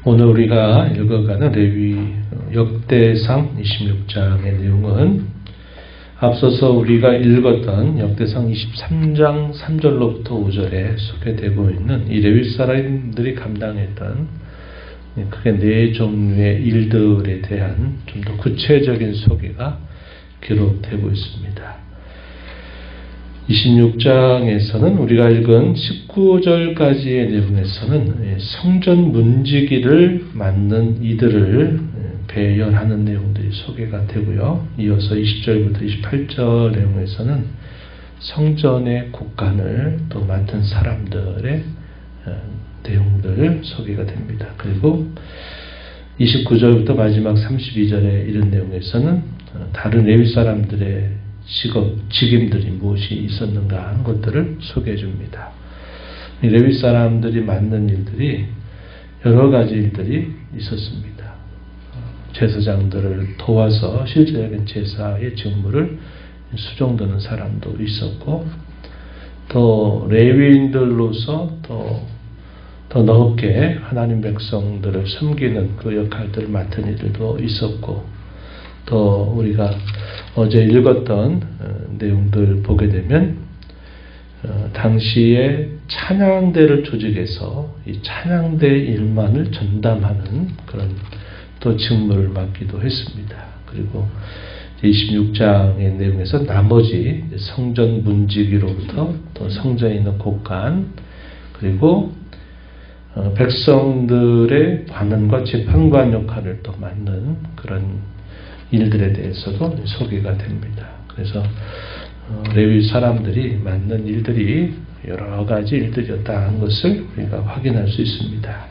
오늘 우리가 읽어가는 레위 역대상 26장의 내용은 앞서서 우리가 읽었던 역대상 23장 3절로부터 5절에 소개되고 있는 이 레위 사람들이 감당했던 크게 네 종류의 일들에 대한 좀 더 구체적인 소개가 기록되고 있습니다. 26장에서는 우리가 읽은 19절까지의 내용에서는 성전 문지기를 맡는 이들을 배열하는 내용들이 소개가 되고요. 이어서 20절부터 28절 내용에서는 성전의 곳간을 또 맡은 사람들의 내용들 소개가 됩니다. 그리고 29절부터 마지막 32절에 이런 내용에서는 다른 레위 사람들의 직임들이 무엇이 있었는가 하는 것들을 소개해 줍니다. 레위 사람들이 맡는 일들이 여러 가지 일들이 있었습니다. 제사장들을 도와서 실제적인 제사의 직무를 수종드는 사람도 있었고, 또 레위인들로서 더 넓게 하나님 백성들을 섬기는 그 역할들을 맡은 이들도 있었고, 또 우리가 어제 읽었던 내용들 보게 되면 당시에 찬양대를 조직해서 이 찬양대 일만을 전담하는 그런 또 직무를 맡기도 했습니다. 그리고 26장의 내용에서 나머지 성전 문지기로부터 또 성전에 있는 곳간, 그리고 백성들의 관원과 재판관 역할을 또 맡는 그런 일들에 대해서도 소개가 됩니다. 그래서 레위 사람들이 맡는 일들이 여러 가지 일들이었다는 것을 우리가 확인할 수 있습니다.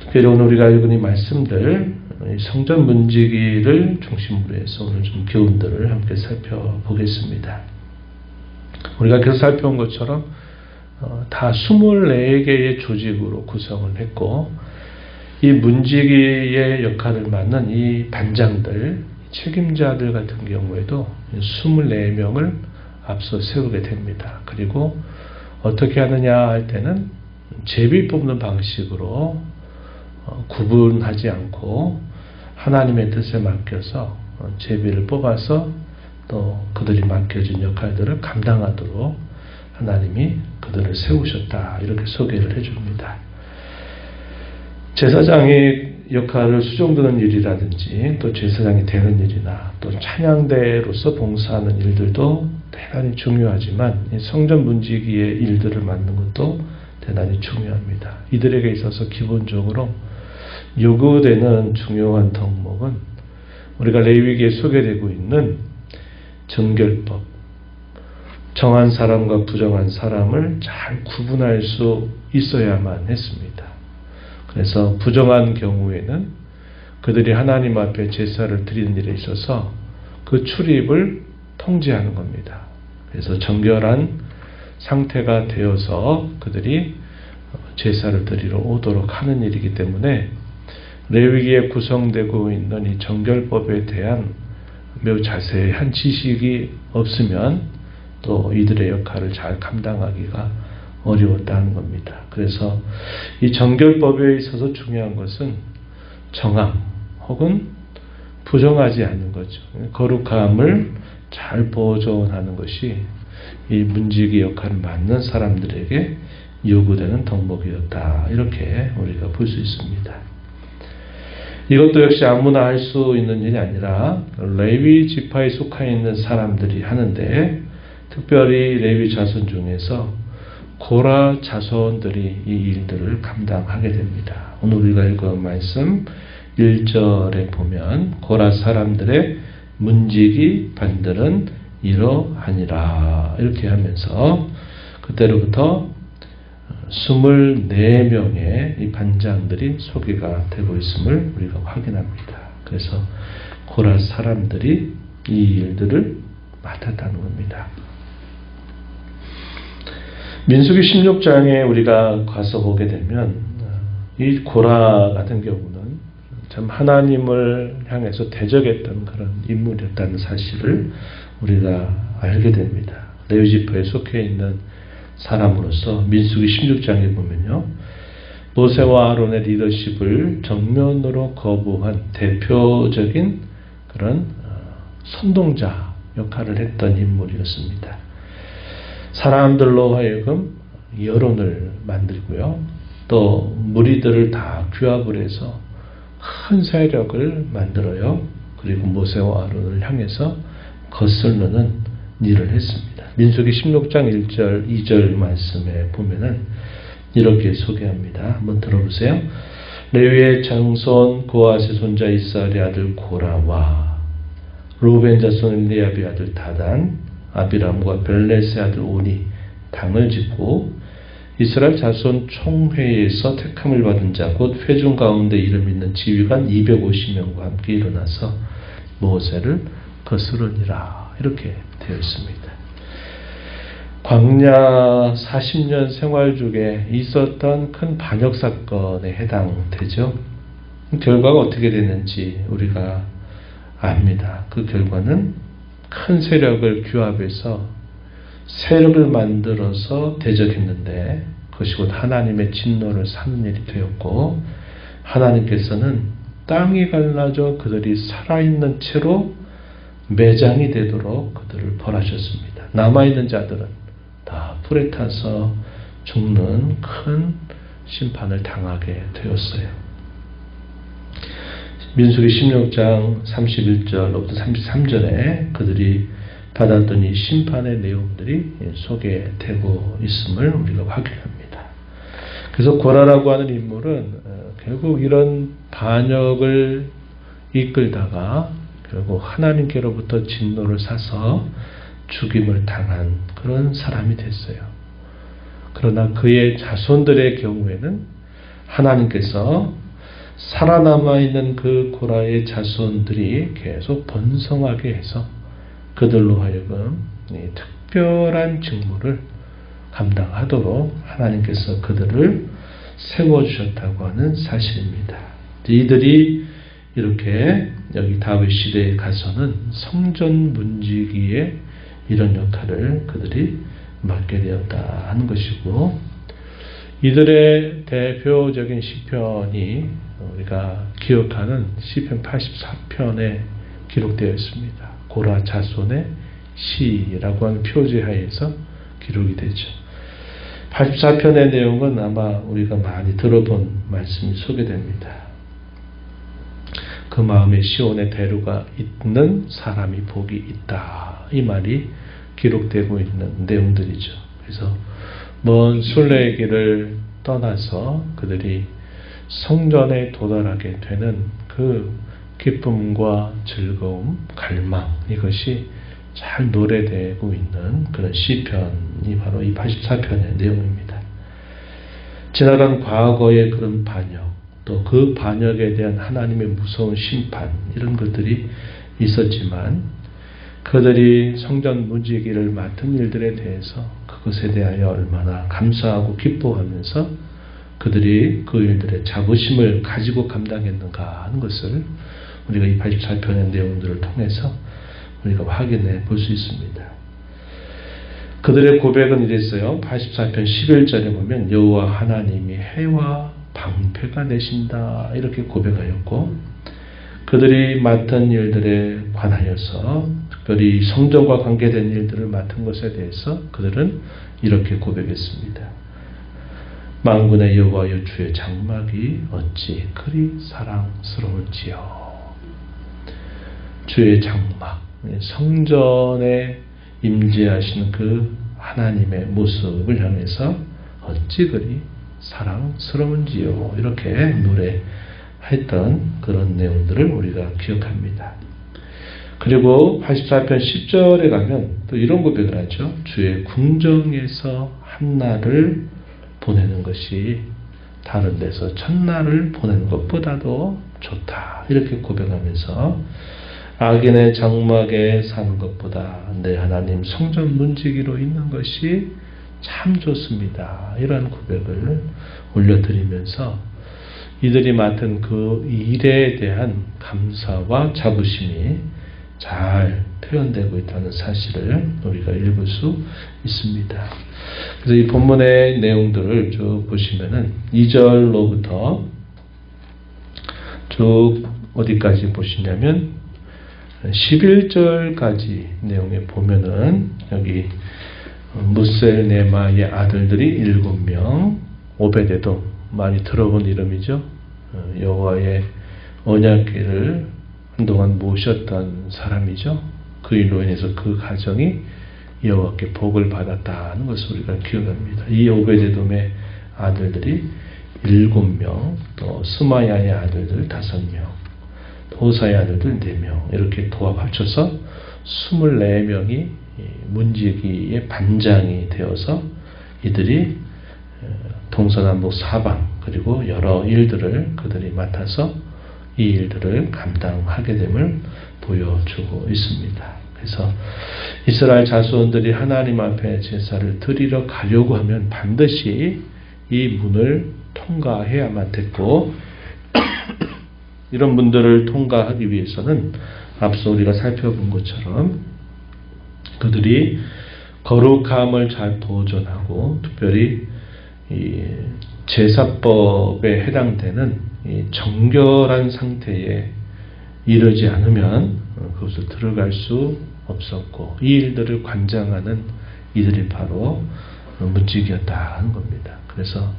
특별히 오늘 우리가 읽은 이 말씀들, 성전 문지기를 중심으로 해서 오늘 좀 교훈들을 함께 살펴보겠습니다. 우리가 계속 살펴온 것처럼 다 24개의 조직으로 구성을 했고, 이 문지기의 역할을 맡는 이 반장들, 책임자들 같은 경우에도 24명을 앞서 세우게 됩니다. 그리고 어떻게 하느냐 할 때는 제비 뽑는 방식으로 구분하지 않고 하나님의 뜻에 맡겨서 제비를 뽑아서 또 그들이 맡겨진 역할들을 감당하도록 하나님이 그들을 세우셨다, 이렇게 소개를 해줍니다. 제사장의 역할을 수종드는 일이라든지 또 제사장이 되는 일이나 또 찬양대로서 봉사하는 일들도 대단히 중요하지만 성전 문지기의 일들을 맡는 것도 대단히 중요합니다. 이들에게 있어서 기본적으로 요구되는 중요한 덕목은 우리가 레위기에 소개되고 있는 정결법, 정한 사람과 부정한 사람을 잘 구분할 수 있어야만 했습니다. 그래서 부정한 경우에는 그들이 하나님 앞에 제사를 드리는 일에 있어서 그 출입을 통제하는 겁니다. 그래서 정결한 상태가 되어서 그들이 제사를 드리러 오도록 하는 일이기 때문에 레위기에 구성되고 있는 이 정결법에 대한 매우 자세한 지식이 없으면 또 이들의 역할을 잘 감당하기가 어려웠다는 겁니다. 그래서 이 정결법에 있어서 중요한 것은 정함 혹은 부정하지 않는 거죠. 거룩함을 잘 보존하는 것이 이 문지기 역할을 맡는 사람들에게 요구되는 덕목이었다, 이렇게 우리가 볼 수 있습니다. 이것도 역시 아무나 할 수 있는 일이 아니라 레위 지파에 속해 있는 사람들이 하는데, 특별히 레위 자손 중에서 고라 자손들이 이 일들을 감당하게 됩니다. 오늘 우리가 읽은 말씀 1절에 보면 고라 사람들의 문지기 반들은 이러하니라, 이렇게 하면서 그때로부터 24명의 이 반장들이 소개가 되고 있음을 우리가 확인합니다. 그래서 고라 사람들이 이 일들을 맡았다는 겁니다. 민수기 16장에 우리가 가서 보게 되면 이 고라 같은 경우는 참 하나님을 향해서 대적했던 그런 인물이었다는 사실을 우리가 알게 됩니다. 레위 지파에 속해 있는 사람으로서 민수기 16장에 보면요, 모세와 아론의 리더십을 정면으로 거부한 대표적인 그런 선동자 역할을 했던 인물이었습니다. 사람들로 하여금 여론을 만들고요. 또 무리들을 다 규합을 해서 큰 세력을 만들어요. 그리고 모세와 아론을 향해서 거슬르는 일을 했습니다. 민수기 16장 1절 2절 말씀에 보면은 이렇게 소개합니다. 한번 들어보세요. 레위의 장손 고아스의 손자 이스라엘의 아들 고라와 루벤 자손 엘리압의 아들 다단 아비람과 벨렛의 아들 온이 당을 짓고 이스라엘 자손 총회에서 택함을 받은 자 곧 회중 가운데 이름 있는 지휘관 250명과 함께 일어나서 모세를 거스르니라 이렇게 되어 있습니다. 광야 40년 생활 중에 있었던 큰 반역 사건에 해당되죠. 결과가 어떻게 됐는지 우리가 압니다. 그 결과는 큰 세력을 규합해서 세력을 만들어서 대적했는데 그것이 곧 하나님의 진노를 사는 일이 되었고 하나님께서는 땅이 갈라져 그들이 살아있는 채로 매장이 되도록 그들을 벌하셨습니다. 남아있는 자들은 다 불에 타서 죽는 큰 심판을 당하게 되었어요. 민수기 16장 31절로부터 33절에 그들이 받았던 이 심판의 내용들이 소개되고 있음을 우리가 확인합니다. 그래서 고라라고 하는 인물은 결국 이런 반역을 이끌다가 결국 하나님께로부터 진노를 사서 죽임을 당한 그런 사람이 됐어요. 그러나 그의 자손들의 경우에는 하나님께서 살아남아 있는 그 고라의 자손들이 계속 번성하게 해서 그들로 하여금 특별한 직무를 감당하도록 하나님께서 그들을 세워주셨다고 하는 사실입니다. 이들이 이렇게 여기 다윗 시대에 가서는 성전 문지기의 이런 역할을 그들이 맡게 되었다 하는 것이고 이들의 대표적인 시편이 우리가 기억하는 시편 84편에 기록되어 있습니다. 고라 자손의 시라고 하는 표제하에서 기록이 되죠. 84편의 내용은 아마 우리가 많이 들어본 말씀이 소개됩니다. 그 마음에 시온의 대루가 있는 사람이 복이 있다. 이 말이 기록되고 있는 내용들이죠. 그래서 먼 순례의 길을 떠나서 그들이 성전에 도달하게 되는 그 기쁨과 즐거움, 갈망 이것이 잘 노래되고 있는 그런 시편이 바로 이 84편의 내용입니다. 지나간 과거의 그런 반역, 또 그 반역에 대한 하나님의 무서운 심판 이런 것들이 있었지만 그들이 성전 문지기를 맡은 일들에 대해서 그것에 대하여 얼마나 감사하고 기뻐하면서 그들이 그 일들의 자부심을 가지고 감당했는가 하는 것을 우리가 이 84편의 내용들을 통해서 우리가 확인해 볼 수 있습니다. 그들의 고백은 이랬어요. 84편 11절에 보면 여호와 하나님이 해와 방패가 되신다 이렇게 고백하였고 그들이 맡은 일들에 관하여서 특별히 성전과 관계된 일들을 맡은 것에 대해서 그들은 이렇게 고백했습니다. 만군의 여호와여 주의 장막이 어찌 그리 사랑스러울지요. 주의 장막, 성전에 임재하시는 그 하나님의 모습을 향해서 어찌 그리 사랑스러운지요. 이렇게 노래했던 그런 내용들을 우리가 기억합니다. 그리고 84편 10절에 가면 또 이런 고백을 하죠. 주의 궁정에서 한날을 보내는 것이 다른 데서 첫날을 보내는 것보다도 좋다. 이렇게 고백하면서 악인의 장막에 사는 것보다 내 하나님 성전 문지기로 있는 것이 참 좋습니다. 이런 고백을 올려드리면서 이들이 맡은 그 일에 대한 감사와 자부심이 잘 표현되고 있다는 사실을 우리가 읽을 수 있습니다. 그래서 이 본문의 내용들을 쭉 보시면은 2절로부터 쭉 어디까지 보시냐면 11절까지 내용에 보면은 여기 무셀네마의 아들들이 7명, 오베데돔, 많이 들어본 이름이죠. 여호와의 언약궤를 한동안 모셨던 사람이죠. 그로 인해서 그 가정이 여호와께 복을 받았다는 것을 우리가 기억합니다. 이 오베데돔의 아들들이 7명, 또 스마야의 아들들 5명, 호사의 아들들 4명, 이렇게 도합 합쳐서 24명이 문지기의 반장이 되어서 이들이 동서남북 사방 그리고 여러 일들을 그들이 맡아서 이 일들을 감당하게 됨을 보여주고 있습니다. 그래서 이스라엘 자손들이 하나님 앞에 제사를 드리러 가려고 하면 반드시 이 문을 통과해야만 됐고 이런 문들을 통과하기 위해서는 앞서 우리가 살펴본 것처럼 그들이 거룩함을 잘 보존하고 특별히 이 제사법에 해당되는 이 정결한 상태에 이르지 않으면 그것을 들어갈 수 없었고 이 일들을 관장하는 이들이 바로 문지기였다는 겁니다. 그래서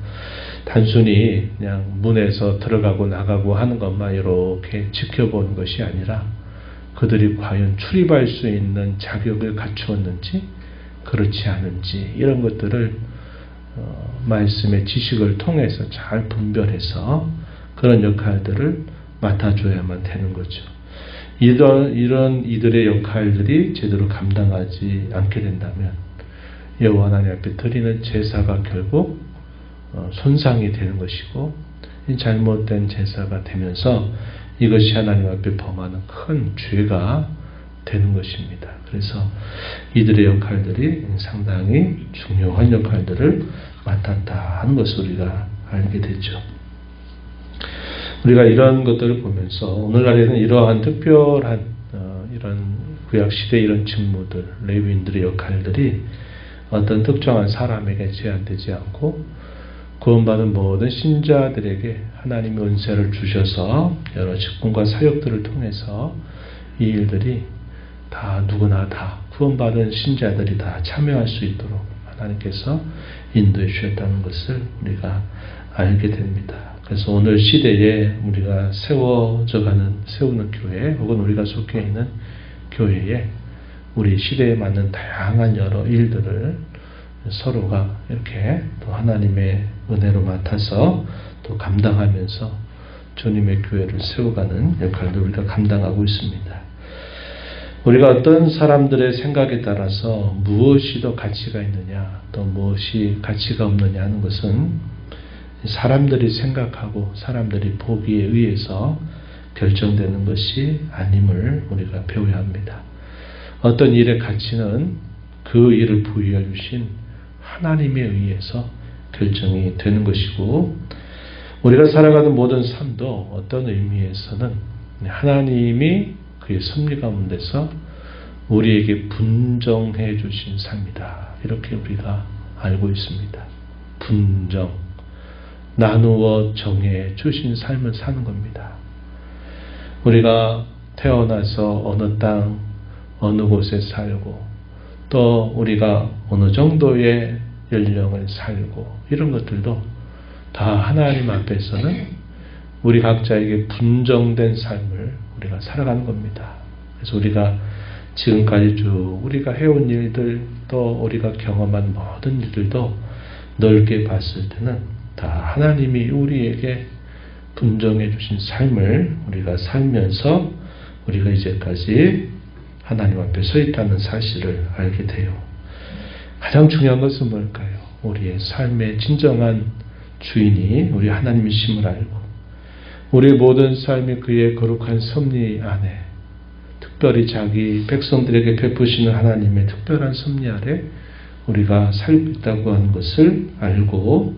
단순히 그냥 문에서 들어가고 나가고 하는 것만 이렇게 지켜보는 것이 아니라 그들이 과연 출입할 수 있는 자격을 갖추었는지 그렇지 않은지 이런 것들을 말씀의 지식을 통해서 잘 분별해서 그런 역할들을 맡아줘야만 되는 거죠. 이런 이들의 역할들이 제대로 감당하지 않게 된다면 여호와 하나님 앞에 드리는 제사가 결국 손상이 되는 것이고 이 잘못된 제사가 되면서 이것이 하나님 앞에 범하는 큰 죄가 되는 것입니다. 그래서 이들의 역할들이 상당히 중요한 역할들을 맡았다 하는 것을 우리가 알게 되죠. 우리가 이런 것들을 보면서 오늘날에는 이러한 특별한 이런 구약시대 이런 직무들, 레위인들의 역할들이 어떤 특정한 사람에게 제한되지 않고 구원받은 모든 신자들에게 하나님의 은혜를 주셔서 여러 직분과 사역들을 통해서 이 일들이 다 누구나 다 구원받은 신자들이 다 참여할 수 있도록 하나님께서 인도해 주셨다는 것을 우리가 알게 됩니다. 그래서 오늘 시대에 우리가 세우는 교회 혹은 우리가 속해 있는 교회에 우리 시대에 맞는 다양한 여러 일들을 서로가 이렇게 또 하나님의 은혜로 맡아서 또 감당하면서 주님의 교회를 세워가는 역할도 우리가 감당하고 있습니다. 우리가 어떤 사람들의 생각에 따라서 무엇이 더 가치가 있느냐 또 무엇이 가치가 없느냐 하는 것은 사람들이 생각하고 사람들이 보기에 의해서 결정되는 것이 아님을 우리가 배워야 합니다. 어떤 일의 가치는 그 일을 부여해 주신 하나님에 의해서 결정이 되는 것이고 우리가 살아가는 모든 삶도 어떤 의미에서는 하나님이 그의 섭리 가운데서 우리에게 분정해 주신 삶이다. 이렇게 우리가 알고 있습니다. 분정, 나누어 정해 주신 삶을 사는 겁니다. 우리가 태어나서 어느 땅, 어느 곳에 살고 또 우리가 어느 정도의 연령을 살고 이런 것들도 다 하나님 앞에서는 우리 각자에게 분정된 삶을 우리가 살아가는 겁니다. 그래서 우리가 지금까지 쭉 우리가 해온 일들 또 우리가 경험한 모든 일들도 넓게 봤을 때는 다 하나님이 우리에게 분정해 주신 삶을 우리가 살면서 우리가 이제까지 하나님 앞에 서 있다는 사실을 알게 돼요. 가장 중요한 것은 뭘까요? 우리의 삶의 진정한 주인이 우리 하나님이심을 알고 우리의 모든 삶이 그의 거룩한 섭리 안에 특별히 자기 백성들에게 베푸시는 하나님의 특별한 섭리 아래 우리가 살고 있다고 하는 것을 알고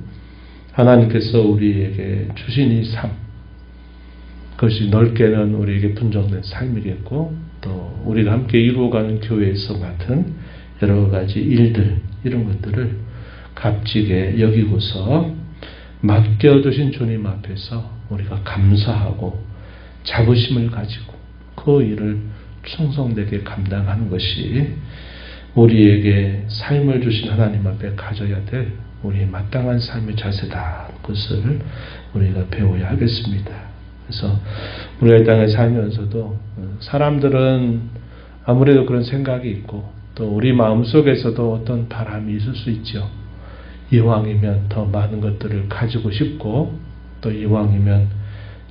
하나님께서 우리에게 주신 이 삶 그것이 넓게는 우리에게 분정된 삶이겠고 또 우리가 함께 이루어가는 교회에서 맡은 여러 가지 일들 이런 것들을 값지게 여기고서 맡겨주신 주님 앞에서 우리가 감사하고 자부심을 가지고 그 일을 충성되게 감당하는 것이 우리에게 삶을 주신 하나님 앞에 가져야 될 우리의 마땅한 삶의 자세다. 그것을 우리가 배워야 하겠습니다. 그래서 우리가 이 땅에 살면서도 사람들은 아무래도 그런 생각이 있고 또 우리 마음속에서도 어떤 바람이 있을 수 있죠. 이왕이면 더 많은 것들을 가지고 싶고 또 이왕이면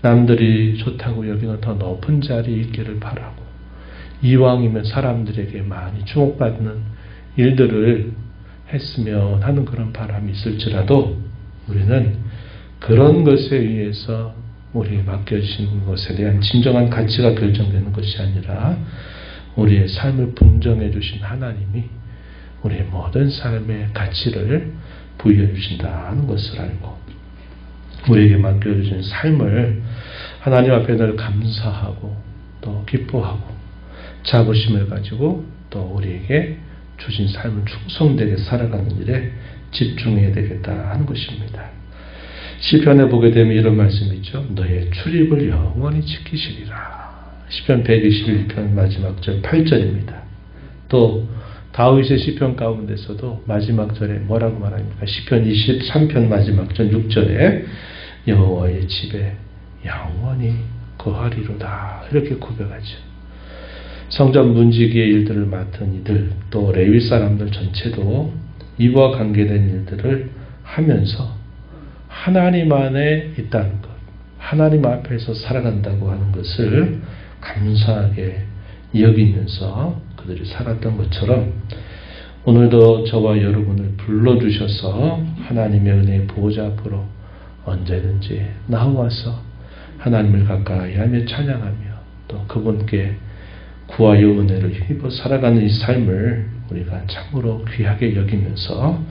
남들이 좋다고 여기는 더 높은 자리에 있기를 바라고 이왕이면 사람들에게 많이 주목받는 일들을 했으면 하는 그런 바람이 있을지라도 우리는 그런 것에 의해서 우리에게 맡겨주신 것에 대한 진정한 가치가 결정되는 것이 아니라 우리의 삶을 분정해 주신 하나님이 우리의 모든 삶의 가치를 부여해 주신다는 것을 알고 우리에게 맡겨주신 삶을 하나님 앞에 늘 감사하고 또 기뻐하고 자부심을 가지고 또 우리에게 주신 삶을 충성되게 살아가는 일에 집중해야 되겠다 하는 것입니다. 시편에 보게 되면 이런 말씀이 있죠. 너의 출입을 영원히 지키시리라. 시편 121편 마지막 절 8절입니다. 또 다윗의 시편 가운데서도 마지막 절에 뭐라고 말합니까? 시편 23편 마지막 절 6절에 여호와의 집에 영원히 거하리로다 이렇게 고백하죠. 성전 문지기의 일들을 맡은 이들 또 레위 사람들 전체도 이와 관계된 일들을 하면서 하나님 안에 있다는 것, 하나님 앞에서 살아간다고 하는 것을 감사하게 여기면서 그들이 살았던 것처럼 오늘도 저와 여러분을 불러주셔서 하나님의 은혜의 보호자 앞으로 언제든지 나와서 하나님을 가까이 하며 찬양하며 또 그분께 구하여 은혜를 힘입어 살아가는 이 삶을 우리가 참으로 귀하게 여기면서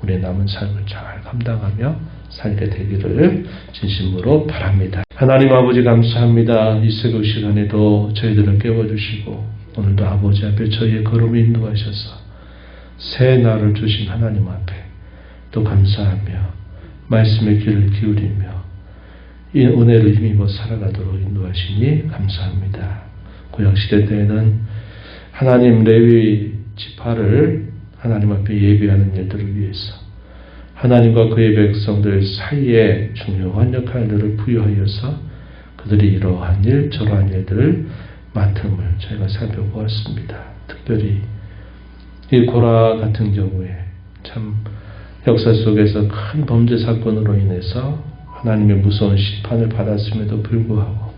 우리의 남은 삶을 잘 감당하며 살게 되기를 진심으로 바랍니다. 하나님 아버지 감사합니다. 이 새벽 시간에도 저희들을 깨워주시고 오늘도 아버지 앞에 저희의 걸음을 인도하셔서 새 날을 주신 하나님 앞에 또 감사하며 말씀의 귀를 기울이며 이 은혜를 힘입어 살아가도록 인도하시니 감사합니다. 구약시대 때에는 하나님 레위 지파를 하나님 앞에 예배하는 일들을 위해서 하나님과 그의 백성들 사이에 중요한 역할들을 부여하여서 그들이 이러한 일 저러한 일들을 맡음을 저희가 살펴보았습니다. 특별히 이 고라 같은 경우에 참 역사 속에서 큰 범죄 사건으로 인해서 하나님의 무서운 심판을 받았음에도 불구하고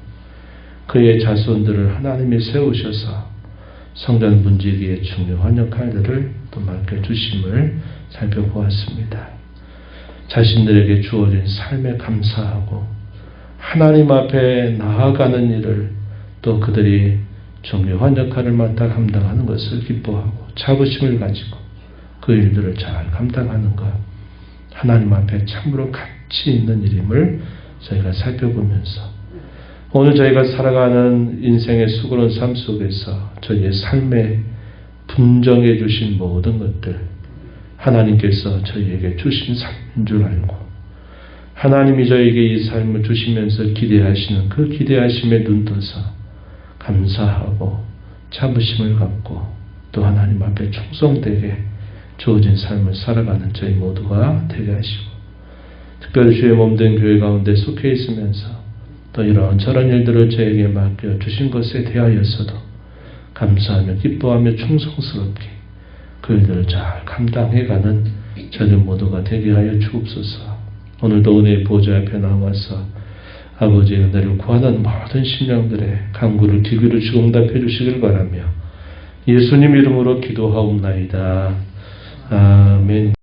그의 자손들을 하나님이 세우셔서 성전 문지기의 중요한 역할들을 또 맡겨주심을 살펴보았습니다. 자신들에게 주어진 삶에 감사하고 하나님 앞에 나아가는 일을 또 그들이 중요한 역할을 맡아 감당하는 것을 기뻐하고 자부심을 가지고 그 일들을 잘 감당하는 것 하나님 앞에 참으로 가치 있는 일임을 저희가 살펴보면서 오늘 저희가 살아가는 인생의 수고로운 삶 속에서 저희의 삶에 분정해 주신 모든 것들 하나님께서 저희에게 주신 삶인 줄 알고 하나님이 저에게 이 삶을 주시면서 기대하시는 그 기대하심에 눈떠서 감사하고 자부심을 갖고 또 하나님 앞에 충성되게 주어진 삶을 살아가는 저희 모두가 되게 하시고 특별히 주의 몸된 교회 가운데 속해 있으면서 또 이런 저런 일들을 저에게 맡겨주신 것에 대하여서도 감사하며 기뻐하며 충성스럽게 그 일들을 잘 감당해가는 저들 모두가 되게 하여 주옵소서. 오늘도 은혜의 보좌 앞에 나와서 아버지의 은혜를 구하는 모든 심령들의 간구를 기기를 주고 응답해 주시길 바라며 예수님 이름으로 기도하옵나이다. 아멘.